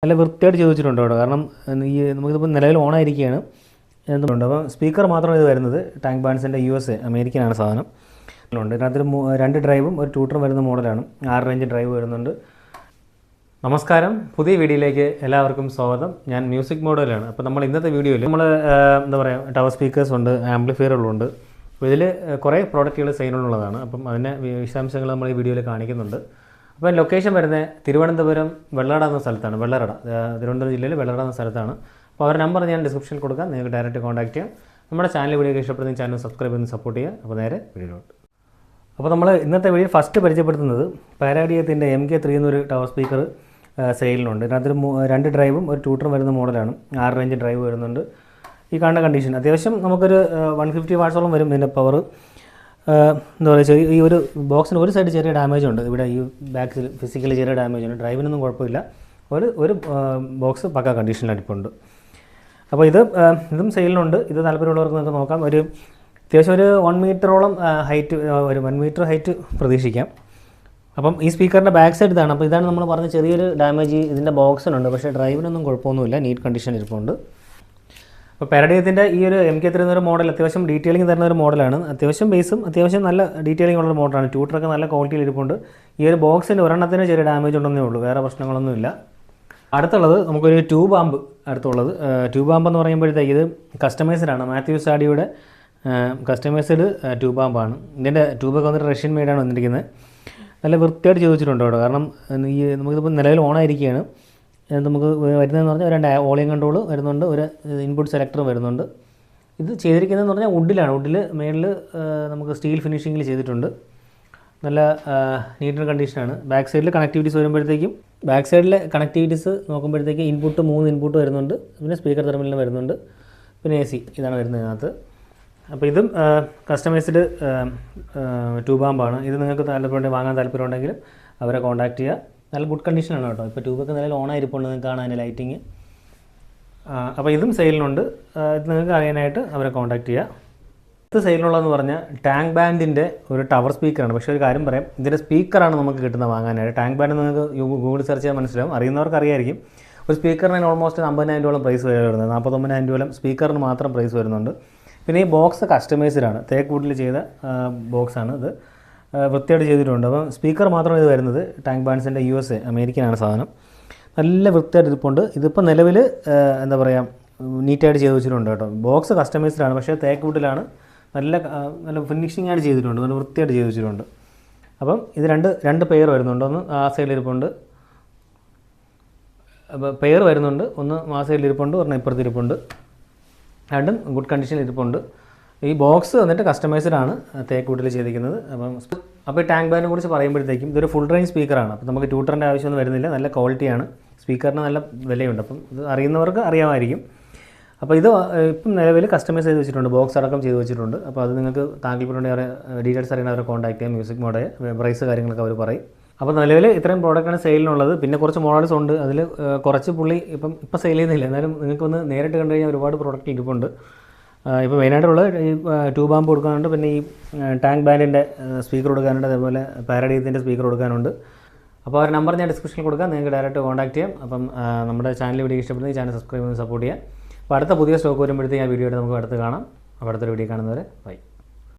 നല്ല വൃത്തിയായിട്ട് ചോദിച്ചിട്ടുണ്ട് കേട്ടോ. കാരണം ഈ നമുക്കിതിപ്പോൾ നിലവിൽ ഓണായിരിക്കുകയാണ് എന്തുണ്ട്. അപ്പോൾ സ്പീക്കർ മാത്രം ഇത് വരുന്നത് ടാങ്ക് ബാൻസിൻ്റെ USA അമേരിക്കനാണ് സാധനം ഉണ്ട്. ഇതിനകത്തൊരു 2 ഡ്രൈവും ഒരു ട്യൂട്ടറും വരുന്ന മോഡലാണ്. 6 റേഞ്ച് ഡ്രൈവ് വരുന്നുണ്ട്. നമസ്കാരം, പുതിയ വീഡിയോയിലേക്ക് എല്ലാവർക്കും സ്വാഗതം. ഞാൻ മ്യൂസിക് മോഡലാണ്. അപ്പോൾ നമ്മൾ ഇന്നത്തെ വീഡിയോയിൽ നമ്മൾ എന്താ പറയുക, ടവർ സ്പീക്കേഴ്സ് ഉണ്ട്, ആംപ്ലിഫയറുകളുണ്ട്. അപ്പോൾ ഇതിൽ കുറേ പ്രോഡക്റ്റുകൾ സെയിലുള്ളതാണ്. അപ്പം അതിൻ്റെ വിശദാംശങ്ങൾ നമ്മൾ ഈ വീഡിയോയിൽ കാണിക്കുന്നുണ്ട്. അപ്പോൾ ലൊക്കേഷൻ വരുന്നത് തിരുവനന്തപുരം വെള്ളറട എന്ന സ്ഥലത്താണ്. തിരുവനന്തപുരം ജില്ലയിൽ വെള്ളറട എന്ന സ്ഥലത്താണ്. അപ്പോൾ അവരുടെ നമ്പർ ഞാൻ ഡിസ്ക്രിപ്ഷനിൽ കൊടുക്കാം, നിങ്ങൾക്ക് ഡയറക്റ്റ് കോൺടാക്ട് ചെയ്യാം. നമ്മുടെ ചാനൽ വീഡിയോ ഇഷ്ടപ്പെടുന്ന ചാനൽ സബ്സ്ക്രൈബ് ചെയ്ത് സപ്പോർട്ട് ചെയ്യുക. അപ്പോൾ നേരെ വീഡിയോയിലോട്ട്. അപ്പോൾ നമ്മൾ ഇന്നത്തെ വീഡിയോ ഫസ്റ്റ് പരിചയപ്പെടുത്തുന്നത് പാരാഡിയത്തിൻ്റെ MK3 എന്നൊരു ടവർ സ്പീക്കർ സെയിലിനുണ്ട്. ഇതിനകത്തൊരു 2 ഡ്രൈവും ഒരു ട്യൂട്ടറും വരുന്ന മോഡലാണ്. 6 റേഞ്ച് ഡ്രൈവ് വരുന്നുണ്ട്. ഈ കാണുന്ന കണ്ടീഷൻ അത്യാവശ്യം നമുക്കൊരു 150 വാട്ട്സോളം വരും ഇതിൻ്റെ പവർ. എന്താ പറയുക, ഈ ഒരു ബോക്സിന് ഒരു സൈഡ് ചെറിയ ഡാമേജ് ഉണ്ട്. ഇവിടെ ഈ ബാക്കിൽ ഫിസിക്കലി ചെറിയ ഡാമേജ് ഉണ്ട്. ഡ്രൈവിനൊന്നും കുഴപ്പമില്ല. ഒരു ബോക്സ് പക്ക കണ്ടീഷനിൽ അടിപ്പുണ്ട്. അപ്പോൾ ഇതും സെയിലിനുണ്ട്. ഇത് താല്പര്യമുള്ളവർക്ക് നമുക്ക് നോക്കാം. അത്യാവശ്യം ഒരു 1 മീറ്ററോളം ഹൈറ്റ്, ഒരു 1 മീറ്റർ ഹൈറ്റ് പ്രതീക്ഷിക്കാം. അപ്പം ഈ സ്പീക്കറിൻ്റെ ബാക്ക് സൈഡ് ഇതാണ്. അപ്പോൾ ഇതാണ് നമ്മൾ പറഞ്ഞ ചെറിയൊരു ഡാമേജ് ഇതിൻ്റെ ബോക്സിനുണ്ട്. പക്ഷേ ഡ്രൈവിനൊന്നും കുഴപ്പമൊന്നുമില്ല, നീറ്റ് കണ്ടീഷൻ ഇരിപ്പുണ്ട്. അപ്പോൾ പാരഡിയത്തിൻ്റെ ഈ ഒരു MK3 എന്നൊരു മോഡൽ അത്യാവശ്യം ഡീറ്റെയിലിംഗ് തരുന്ന ഒരു മോഡലാണ്. അത്യാവശ്യം ബേസും അത്യാവശ്യം നല്ല ഡീറ്റെയിലിംഗ് ഉള്ളൊരു മോഡലാണ്. ട്യൂട്ടറൊക്കെ നല്ല ക്വാളിറ്റിയിൽ ഇരിപ്പുണ്ട്. ഈ ഒരു ബോക്സിൻ്റെ ഒരെണ്ണത്തിന് ചെറിയ ഡാമേജ് ഉണ്ടെന്നേ ഉള്ളൂ, വേറെ പ്രശ്നങ്ങളൊന്നുമില്ല. അടുത്തുള്ളത് നമുക്കൊരു ട്യൂബ് ആമ്പ് അടുത്തുള്ളത്. ട്യൂബ് ആമ്പ് എന്ന് പറയുമ്പോഴത്തേക്ക് ഇത് കസ്റ്റമൈസ്ഡാണ്. മാത്യൂസ് ആഡിയോയുടെ കസ്റ്റമൈസ്ഡ് ട്യൂബ് ആമ്പാണ്. ഇതിൻ്റെ ട്യൂബൊക്കെ വന്നിട്ട് റഷ്യൻ മെയ്ഡാണ് വന്നിരിക്കുന്നത്. നല്ല വൃത്തിയായിട്ട് ചോദിച്ചിട്ടുണ്ട് കേട്ടോ. കാരണം നമുക്കിതിപ്പോൾ നിലവിൽ ഓണായിരിക്കുകയാണ്. നമുക്ക് വരുന്നതെന്ന് പറഞ്ഞാൽ 2 വോളിയം കൺട്രോൾ വരുന്നുണ്ട്, ഒരു ഇൻപുട്ട് സെലക്ടറും വരുന്നുണ്ട്. ഇത് ചെയ്തിരിക്കുന്നതെന്ന് പറഞ്ഞാൽ വുഡിലാണ്. വുഡിൽ മേളിൽ നമുക്ക് സ്റ്റീൽ ഫിനിഷിങ്ങിൽ ചെയ്തിട്ടുണ്ട്. നല്ല നീറ്റ് കണ്ടീഷനാണ്. ബാക്ക് സൈഡിൽ കണക്ടിവിറ്റീസ് വരുമ്പോഴത്തേക്കും ബാക്ക് സൈഡിലെ കണക്ടിവിറ്റീസ് നോക്കുമ്പോഴത്തേക്ക് 3 ഇൻപുട്ട് വരുന്നുണ്ട്. പിന്നെ സ്പീക്കർ ടെർമിനൽ വരുന്നുണ്ട്. പിന്നെ AC ഇതാണ് വരുന്നത് ഇതിനകത്ത്. അപ്പോൾ ഇതും കസ്റ്റമൈസ്ഡ് ട്യൂബ് ആമ്പാണ്. ഇത് നിങ്ങൾക്ക് വാങ്ങാൻ താല്പര്യമുണ്ടെങ്കിൽ അവരെ കോൺടാക്ട് ചെയ്യുക. നല്ല ഗുഡ് കണ്ടീഷനാണ് കേട്ടോ. ഇപ്പോൾ ട്യൂബൊക്കെ നല്ല ഓണായിരിപ്പുണ്ട്, നിങ്ങൾക്ക് കാണാൻ അതിൻ്റെ ലൈറ്റിങ്. അപ്പോൾ ഇതും സെയിലിനുണ്ട്. ഇത് നിങ്ങൾക്ക് അറിയാനായിട്ട് അവരെ കോൺടാക്ട് ചെയ്യുക. ഇത് സെയിലിനുള്ളതെന്ന് പറഞ്ഞാൽ ടാങ്ക് ബാൻഡിൻ്റെ ഒരു ടവർ സ്പീക്കറാണ്. പക്ഷേ ഒരു കാര്യം പറയാം, ഇതിൻ്റെ സ്പീക്കറാണ് നമുക്ക് കിട്ടുന്നത് വാങ്ങാനായിട്ട്. ടാങ്ക് ബാൻഡ് നിങ്ങൾക്ക് ഗൂഗിൾ സെർച്ച് ചെയ്യാൻ മനസ്സിലാവും, അറിയുന്നവർക്ക് അറിയായിരിക്കും. ഒരു സ്പീക്കറിന് ഓൾമോസ്റ്റ് 50,000 രൂപ പ്രൈസ് വരുന്നത്. 49,000 രൂപ സ്പീക്കറിന് മാത്രം പ്രൈസ് വരുന്നുണ്ട്. പിന്നെ ഈ ബോക്സ് കസ്റ്റമൈസ്ഡാണ്, തേക്ക് വുഡിൽ ചെയ്ത ബോക്സാണ്. ഇത് വൃത്തിയായിട്ട് ചെയ്തിട്ടുണ്ട്. അപ്പം സ്പീക്കർ മാത്രം ഇത് വരുന്നത് ടാങ്ക് ബാൻസിൻ്റെ USA അമേരിക്കനാണ് സാധനം. നല്ല വൃത്തിയായിട്ട് ഇരിപ്പുണ്ട്. ഇതിപ്പോൾ നിലവിൽ എന്താ പറയുക, നീറ്റായിട്ട് ചെയ്ത് വെച്ചിട്ടുണ്ട് കേട്ടോ. ബോക്സ് കസ്റ്റമൈസ്ഡാണ്, പക്ഷേ തേക്ക് വുഡിലാണ്. നല്ല ഫിനിഷിംഗ് ആയിട്ട് ചെയ്തിട്ടുണ്ട്, നല്ല വൃത്തിയായിട്ട് ചെയ്ത് വെച്ചിട്ടുണ്ട്. അപ്പം ഇത് രണ്ട് പെയർ വരുന്നുണ്ട്. ഒന്ന് ആ സൈഡിൽ ഇരിപ്പുണ്ട്, പെയർ വരുന്നുണ്ട്. ഒന്ന് ആ സൈഡിൽ ഇരിപ്പുണ്ട്, ഒരെണ്ണം ഇപ്പുറത്ത് ഇരിപ്പുണ്ട്. രണ്ടും ഗുഡ് കണ്ടീഷനിൽ ഇരിപ്പുണ്ട്. ഈ ബോക്സ് വന്നിട്ട് കസ്റ്റമൈസ്ഡാണ്, തേക്ക് വുഡിൽ ചെയ്തിരിക്കുന്നത്. അപ്പോൾ ഈ ടാങ്ക് ബാൻഡിനെ കുറിച്ച് പറയുമ്പോഴത്തേക്കും ഇതൊരു ഫുൾ റേഞ്ച് സ്പീക്കറാണ്. അപ്പോൾ നമുക്ക് ട്യൂട്ടറിൻ്റെ ആവശ്യമൊന്നും വരുന്നില്ല, നല്ല ക്വാളിറ്റിയാണ്. സ്പീക്കറിന് നല്ല വിലയുണ്ട്. അപ്പം ഇത് അറിയുന്നവർക്ക് അറിയാമായിരിക്കും. അപ്പോൾ ഇത് ഇപ്പം നിലവിൽ കസ്റ്റമൈസ് ചെയ്ത് വെച്ചിട്ടുണ്ട്, ബോക്സ് അടക്കം ചെയ്ത് വെച്ചിട്ടുണ്ട്. അപ്പോൾ അത് നിങ്ങൾക്ക് താല്പര്യമുണ്ടെങ്കിൽ ഡീറ്റെയിൽസ് അറിയണം, അവരെ കോൺടാക്ട് ചെയ്യാം. മ്യൂസിക് മോഡൽ പ്രൈസ് കാര്യങ്ങളൊക്കെ അവർ പറയും. അപ്പോൾ നിലവിൽ ഇത്രയും പ്രോഡക്റ്റാണ് സെയിലിനുള്ളത്. പിന്നെ കുറച്ച് മോഡൽസ് ഉണ്ട്. അതിൽ കുറച്ച് പുള്ളി ഇപ്പം സെയിൽ ചെയ്യുന്നില്ല. എന്നാലും നിങ്ങൾക്കൊന്ന് നേരിട്ട് കണ്ടു കഴിഞ്ഞാൽ ഒരുപാട് പ്രോഡക്റ്റ് ഇരിപ്പുണ്ട്. ഇപ്പോൾ മെയിനായിട്ടുള്ളത് ഈ ട്യൂബ് ആമ്പ് കൊടുക്കാനുണ്ട്. പിന്നെ ഈ ടാങ്ക് ബാൻഡിൻ്റെ സ്പീക്കർ കൊടുക്കാനുണ്ട്. അതേപോലെ പാരഡിയത്തിൻ്റെ സ്പീക്കർ കൊടുക്കാനുണ്ട്. അപ്പോൾ അവർ നമ്പർ ഞാൻ ഡിസ്ക്രിപ്ഷനിൽ കൊടുക്കാം, നിങ്ങൾക്ക് ഡയറക്റ്റ് കോൺടാക്ട് ചെയ്യാം. അപ്പം നമ്മുടെ ചാനൽ വീഡിയോ ഇഷ്ടപ്പെടുന്ന ചാനൽ സബ്സ്ക്രൈബ് ചെയ്ത് സപ്പോർട്ട് ചെയ്യാം. അപ്പോൾ അടുത്ത പുതിയ സ്റ്റോക്ക് വരുമ്പോഴത്തേക്ക് ആ വീഡിയോ നമുക്ക് അടുത്ത് കാണാം. അപ്പോൾ അടുത്തൊരു വീഡിയോ കാണുന്നവരെ ബൈ.